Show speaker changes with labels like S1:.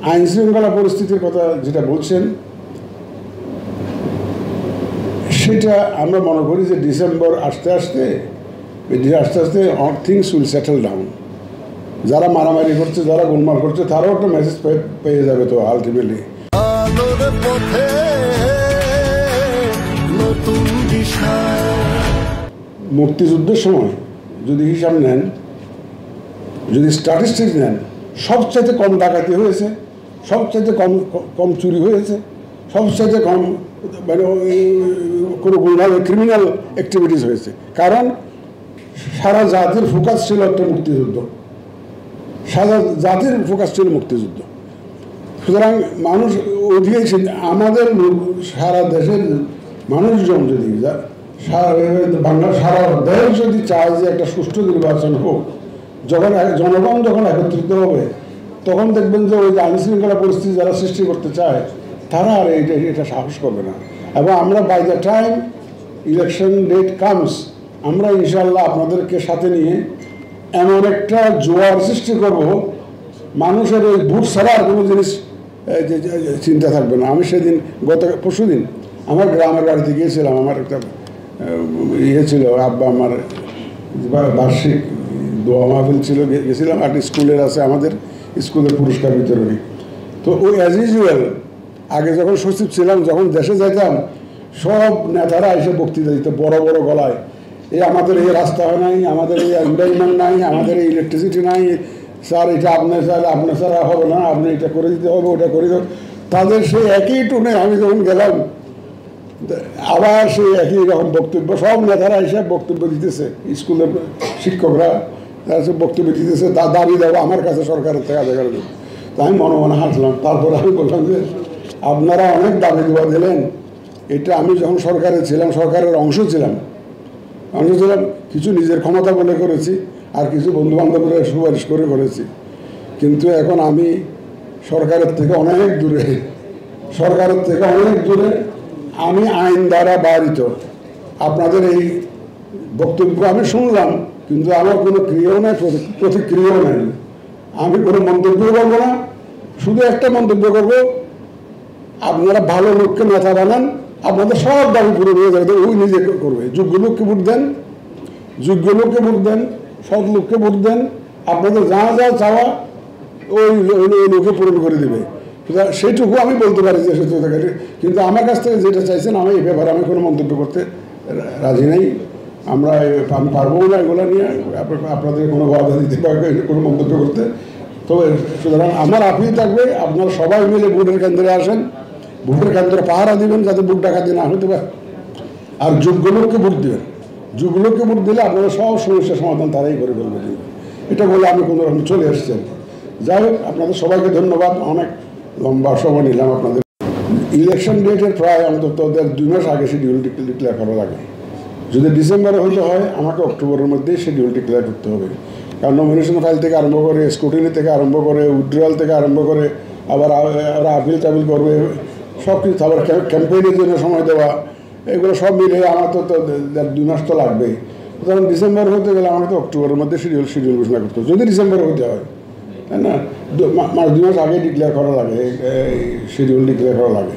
S1: আইন শৃঙ্খলা পরিস্থিতির কথা যেটা বলছেন, সেটা আমরা মনে করি যে ডিসেম্বর আস্তে আস্তে থিংস উইল সেটেল ডাউন। যারা মারামারি করছে, যারা গোলমাল করছে, তারাও একটা মেসেজ পেয়ে যাবে তো আলটিমেটলি। মুক্তিযুদ্ধের সময় যদি হিসাব নেন, যদি স্ট্যাটিস্টিক্স নেন, সবচাইতে কম ডাকাতি হয়েছে, সবচাইতে কম চুরি হয়েছে, সবচাইতে কম মানে কোনো গোলমাল ক্রিমিনাল অ্যাক্টিভিটিস হয়েছে। কারণ সারা জাতির ফোকাস ছিল একটা মুক্তিযুদ্ধ, সারা জাতির ফোকাস ছিল মুক্তিযুদ্ধ। সুতরাং মানুষ ওদিকে আমাদের সারা দেশের মানুষজন যদি বাংলার সারা দেশ যদি চায় যে একটা সুষ্ঠু নির্বাচন হোক, যখন জনগণ যখন একত্রিত হবে, তখন দেখবেন যে ওই আইন শৃঙ্খলা পরিস্থিতি যারা সৃষ্টি করতে চায় তারা আর এটা সাহস করবে না। এবং আমরা by the time election date comes, আমরা ইনশাল্লাহ আপনাদেরকে সাথে নিয়ে এমন একটা জোয়ার সৃষ্টি করব, মানুষের ওই ভোট ছাড়া আর কোনো জিনিস চিন্তা থাকবে না। আমি সেদিন পরশু দিন আমার গ্রামের বাড়িতে গিয়েছিলাম, আমার একটা ছিল, আব্বা আমার বার্ষিক দোয়া মাহফিল ছিল, গেছিলাম। একটা স্কুলের আছে, আমাদের স্কুলের পুরস্কার বিতরণী। তো ওই অ্যাজ ইউজুয়াল আগে যখন সচিব ছিলাম, যখন দেশে যেতাম, সব নেতারা এসে বক্তৃতা দিত বড় বড় গলায়, আমাদের এই রাস্তা হয় নাই, আমাদের এই এনভায়রনমেন্ট নাই, আমাদের এই ইলেকট্রিসিটি নাই, স্যার এটা আপনার ছাড়া হবে না, আপনি এটা করে দিতে হবে, ওটা করে দিতে হবে। তাদের সেই একই টুনে আমি যখন গেলাম, আবার সেই একই রকম বক্তব্য, সব নেতারা এসে বক্তব্য দিতেছে, স্কুলের শিক্ষকরা তারা বক্তব্য দিতেছে, তা দাবি দেবো আমার কাছে সরকারের থেকে আদায় করে দেবো। তো আমি মনে মনে হাসলাম। তারপরে আমি বললাম যে আপনারা অনেক দাবি দেওয়া দিলেন, এটা আমি যখন সরকারে ছিলাম, সরকারের অংশ ছিলাম, কিছু নিজের ক্ষমতা বলে করেছি, আর কিছু বন্ধুবান্ধবরা সুপারিশ করে করেছি। কিন্তু এখন আমি সরকারের থেকে অনেক দূরে, আমি আইন দ্বারা বাড়িত। আপনাদের এই বক্তব্য আমি শুনলাম, কিন্তু আমার কোনো ক্রিয়াও নাই, প্রতিক্রিয়াও নাই। আমি কোনো মন্তব্য করবো না, শুধু একটা মন্তব্য করবো, আপনারা ভালো লোককে নেতা বানান, আপনাদের সব দাবি পুরো হয়ে যাবে, ওই নিজে করবে। যোগ্য লোককে ভোট দেন, সৎ লোককে ভোট দেন, আপনাদের যা যা চাওয়া ওই লোকে পূরণ করে দেবে। সেইটুকু আমি বলতে পারি যে সত্যতা। কিন্তু আমার কাছ থেকে যেটা চাইছেন, আমি এই ব্যাপারে আমি কোনো মন্তব্য করতে রাজি নাই। আমি পারবো না এগুলো নিয়ে আপনাদের কোনো বাধা দিতে পারবে, কোনো মন্তব্য করতে। তবে সুতরাং আমার আপিল থাকবে, আপনারা সবাই মিলে ভোটের কেন্দ্রে আসেন, ভোটের কেন্দ্রে পাহারা দিবেন যাতে ভোট ডাকাতি না হতে পারে। আর যোগ্য লোককে ভোট দেবেন, যোগ্য লোককে ভোট দিলে আপনারা সব সমস্যার সমাধান তারাই করে ফেলবেন। এটা বলে আমি কোনো রকম চলে আসছি। যাই হোক, আপনাদের সবাইকে ধন্যবাদ। অনেক লম্বা সময় নিলাম আপনাদের। ইলেকশন ডেটের প্রায় অন্তত 2 মাস আগে শিডিউল ডিক্লেয়ার করা লাগে। যদি ডিসেম্বরে হইতে হয়, আমাকে অক্টোবরের মধ্যেই শিডিউল ডিক্লেয়ার করতে হবে। কারণ নমিনেশন ফাইল থেকে আরম্ভ করে, স্ক্রুটিনি থেকে আরম্ভ করে, উইথড্রয়াল থেকে আরম্ভ করে, আবার আপিল টাপিল করবে, সব কিছু, আবার ক্যাম্পেইনের জন্য সময় দেওয়া, এগুলো সব মিলে আমার তো 2 মাস তো লাগবেই। তখন ডিসেম্বর হতে গেলে আমাকে তো অক্টোবরের মধ্যে শিডিউল ঘোষণা করতে হবে, যদি ডিসেম্বরে হতে হয়, তাই না? 2 মাস আগে ডিক্লেয়ার করা লাগে, শিডিউল ডিক্লেয়ার করা লাগে।